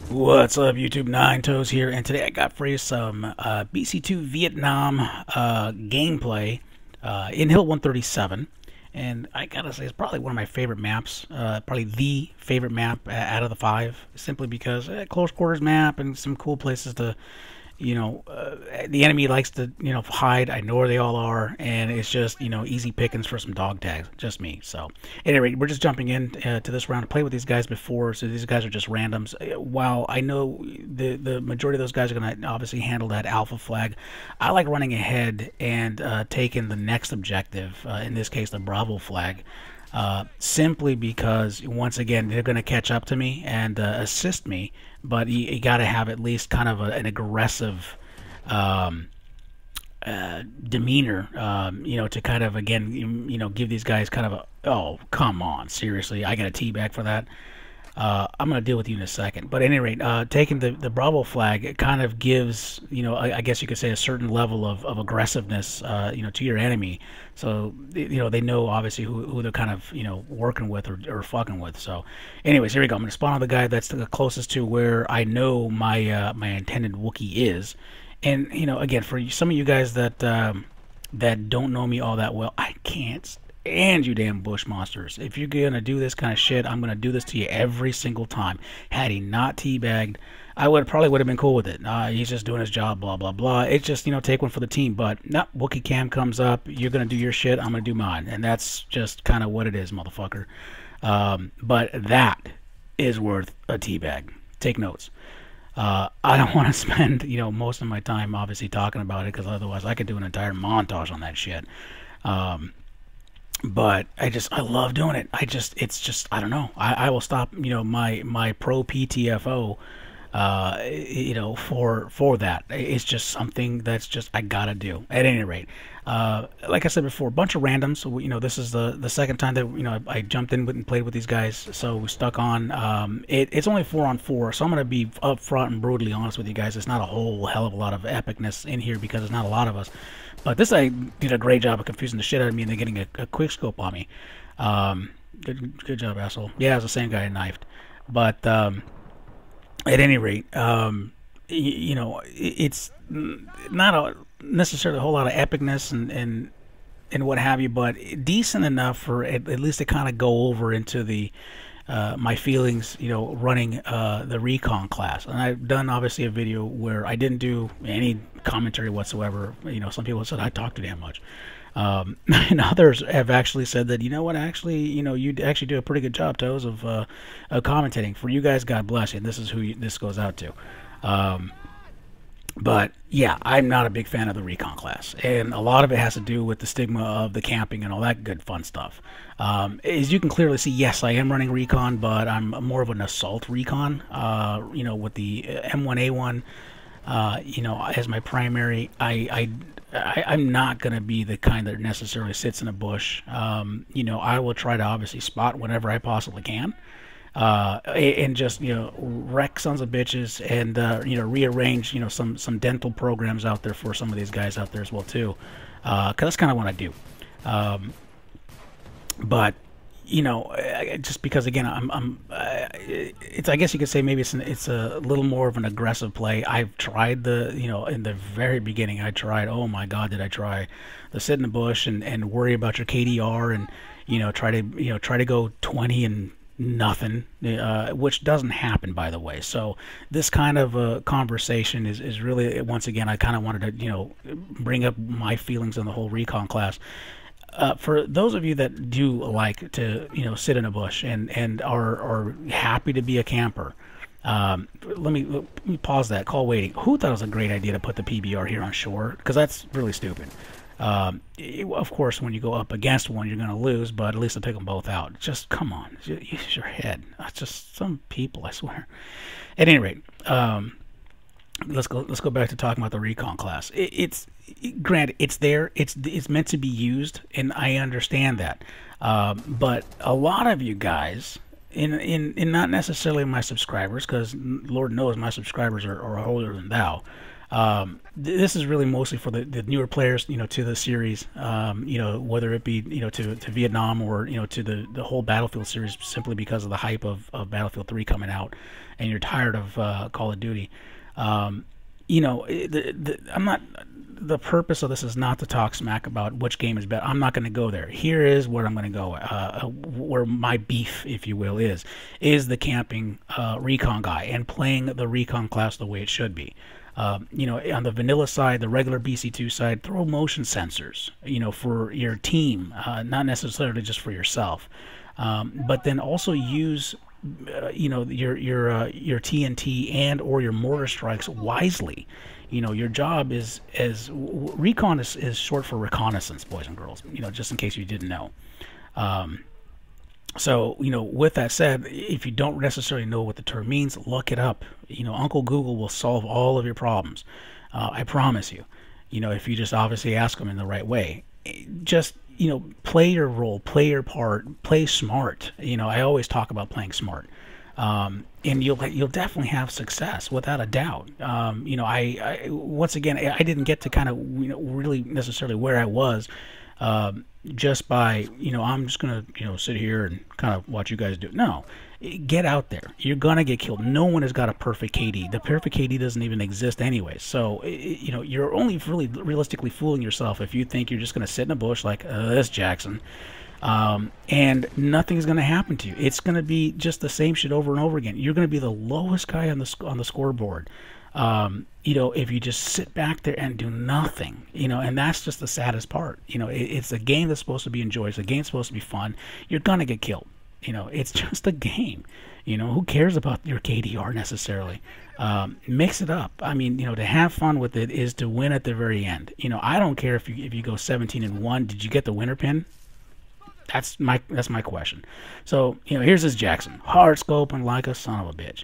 What's up, YouTube? Nine Toes here, and today I got for you some BC2 Vietnam gameplay in Hill 137. And I gotta say, it's probably one of my favorite maps, probably the favorite map out of the five, simply because close quarters map and some cool places to, the enemy likes to, hide. I know where they all are, and it's just, easy pickings for some dog tags. Just me. So, anyway, we're just jumping in to this round to play with these guys before, so these guys are just randoms. While I know the majority of those guys are going to obviously handle that alpha flag, I like running ahead and taking the next objective, in this case, the Bravo flag. Simply because, once again, they're going to catch up to me and assist me, but you got to have at least kind of an aggressive demeanor, to kind of, again, give these guys kind of a, oh, come on, seriously, I got a teabag for that. I'm going to deal with you in a second. But at any rate, taking the Bravo flag, it kind of gives, I guess you could say, a certain level of aggressiveness, to your enemy. So, they know, obviously, who they're kind of, working with or fucking with. So, anyways, here we go. I'm going to spawn on the guy that's the closest to where I know my my intended Wookiee is. And, again, for some of you guys that that don't know me all that well, I can't stand you damn bush monsters. If you're gonna do this kind of shit, I'm gonna do this to you every single time. Had he not teabagged, I probably would have been cool with it. He's just doing his job, blah blah blah. It's just, take one for the team. But no, Wookiee Cam comes up, you're gonna do your shit, I'm gonna do mine, and that's just kind of what it is, motherfucker. But that is worth a teabag. Take notes. I don't want to spend, most of my time obviously talking about it, because otherwise I could do an entire montage on that shit. But I love doing it. It's just, I don't know. I will stop, my pro PTFO, for that. It's just something that's just, I gotta do. At any rate, like I said before, a bunch of randoms. So, this is the second time that, I jumped in and played with these guys. So we stuck on, it's only 4-on-4. So I'm going to be upfront and brutally honest with you guys. It's not a whole hell of a lot of epicness in here because there's not a lot of us. But this guy did a great job of confusing the shit out of me and then getting a quick scope on me. Good job, asshole. Yeah, it's the same guy I knifed. But at any rate, it's not necessarily a whole lot of epicness and what have you, but decent enough for at least to kind of go over into the my feelings, running the Recon class. And I've done obviously a video where I didn't do any commentary whatsoever. Some people said I talk too damn much. And others have actually said that, actually, you actually do a pretty good job, Toes, of commentating. For you guys, God bless you. And this is who this goes out to. But yeah, I'm not a big fan of the Recon class, and a lot of it has to do with the stigma of the camping and all that good fun stuff. As you can clearly see, yes, I am running Recon, but I'm more of an assault Recon. With the M1A1, as my primary. I'm not going to be the kind that necessarily sits in a bush. I will try to obviously spot whenever I possibly can. And just, wreck sons of bitches and, rearrange, some dental programs out there for some of these guys out there as well, too. 'Cause that's kind of what I do. But, just because, again, I guess you could say maybe it's a little more of an aggressive play. I've tried in the very beginning, oh my God, did I try the sit in the bush and worry about your KDR and, try to go 20 and nothing, which doesn't happen, by the way. So this kind of conversation is really, once again, I kind of wanted to bring up my feelings on the whole Recon class. For those of you that do like to sit in a bush and are happy to be a camper, let me pause that. Call waiting. Who thought it was a great idea to put the PBR here on shore? Because that's really stupid. Of course, when you go up against one, you're going to lose, but at least I'll take them both out. Just, come on, use your head. That's just some people, I swear. At any rate, let's go back to talking about the Recon class. Granted, it's there. It's meant to be used, and I understand that. But a lot of you guys, in not necessarily my subscribers, because Lord knows my subscribers are holier than thou. This is really mostly for the newer players, to the series, whether it be, to Vietnam or, to the whole Battlefield series, simply because of the hype of Battlefield 3 coming out, and you're tired of Call of Duty. Um, I'm not. The purpose of this is not to talk smack about which game is better. I'm not going to go there. Here is where I'm going to go. Where my beef, if you will, is the camping recon guy and playing the recon class the way it should be. On the vanilla side, the regular BC2 side, throw motion sensors, for your team, not necessarily just for yourself. But then also use, your TNT and or your mortar strikes wisely. Your job is recon is short for reconnaissance, boys and girls. Just in case you didn't know. So, with that said, if you don't necessarily know what the term means, look it up. Uncle Google will solve all of your problems. I promise you. If you just obviously ask them in the right way. Just, play your role, play your part, play smart. I always talk about playing smart. And you'll definitely have success without a doubt. I once again, I didn't get to kind of, really necessarily where I was, just by, I'm just gonna, sit here and kind of watch you guys do it. No, get out there. You're gonna get killed. No one has got a perfect KD. The perfect KD doesn't even exist anyway. So, you're only really realistically fooling yourself if you think you're just gonna sit in a bush like this Jackson. And nothing's going to happen to you. It's going to be just the same shit over and over again. You're going to be the lowest guy on the scoreboard. If you just sit back there and do nothing, and that's just the saddest part. It's a game that's supposed to be enjoyed. It's a game that's supposed to be fun. You're going to get killed. It's just a game. Who cares about your KDR necessarily? Mix it up. I mean, to have fun with it is to win at the very end. I don't care if you go 17-1. Did you get the winner pin? That's my question. So, here's this Jackson, hard scoping like a son of a bitch.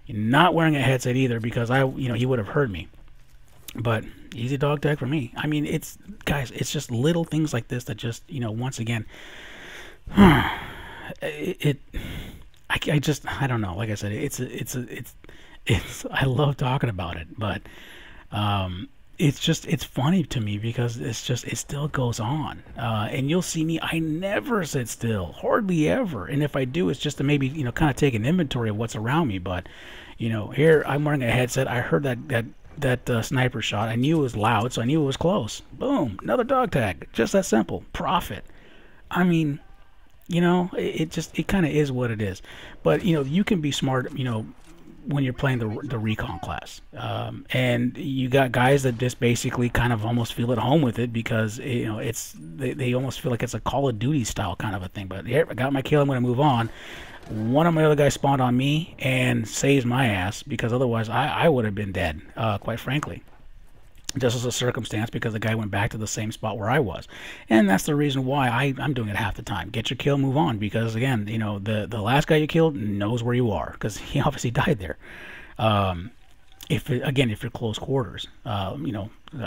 You're not wearing a headset either, because he would have heard me. But easy dog tag for me. I mean, guys, it's just little things like this that just, once again, I don't know. Like I said, it's I love talking about it, but it's funny to me because it still goes on, and you'll see me. I never sit still, hardly ever. And if I do, it's just to maybe kind of take an inventory of what's around me. But here I'm wearing a headset. I heard that sniper shot. I knew it was loud, so I knew it was close. Boom, another dog tag. Just that simple. Profit. I mean, it kind of is what it is. But you can be smart. When you're playing the recon class, and you got guys that just basically kind of almost feel at home with it because they almost feel like it's a Call of Duty style kind of a thing. But here, I got my kill. I'm going to move on. One of my other guys spawned on me and saves my ass, because otherwise I would have been dead, quite frankly. Just as a circumstance, because the guy went back to the same spot where I was. And that's the reason why I'm doing it half the time. Get your kill, move on, because again, the last guy you killed knows where you are, because he obviously died there. If you're close quarters, I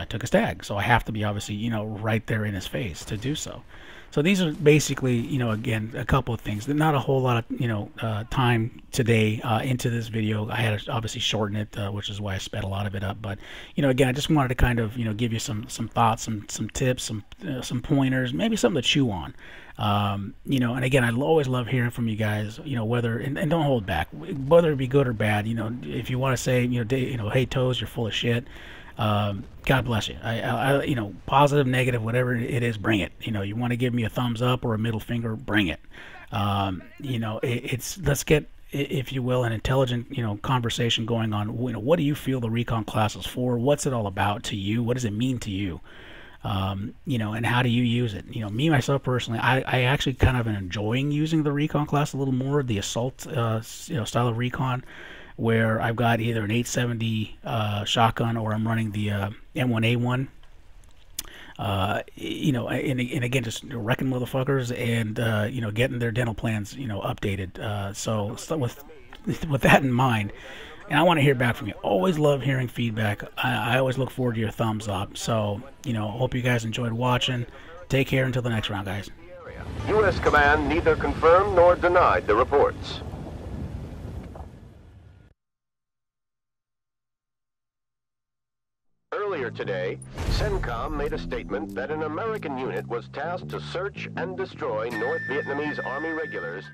took a stag, so I have to be obviously, right there in his face to do so. So these are basically, again, a couple of things. Not a whole lot of, time today into this video. I had to obviously shorten it, which is why I sped a lot of it up. But, again, I just wanted to kind of, give you some thoughts, some tips, some pointers, maybe something to chew on. And again, I always love hearing from you guys, whether, and don't hold back, whether it be good or bad. If you want to say, hey, Toes, you're full of shit. God bless you. I positive, negative, whatever it is, bring it. You want to give me a thumbs up or a middle finger, bring it. Let's get, if you will, an intelligent, conversation going on. What do you feel the recon class is for? What's it all about to you? What does it mean to you? And how do you use it? Me, myself, personally, I actually kind of am enjoying using the recon class a little more, the assault, style of recon, where I've got either an 870 shotgun, or I'm running the M1A1. And again, just wrecking motherfuckers and getting their dental plans updated. So with that in mind, and I want to hear back from you. Always love hearing feedback. I always look forward to your thumbs up. So hope you guys enjoyed watching. Take care until the next round, guys. U.S. Command neither confirmed nor denied the reports. today, CENTCOM made a statement that an American unit was tasked to search and destroy North Vietnamese Army regulars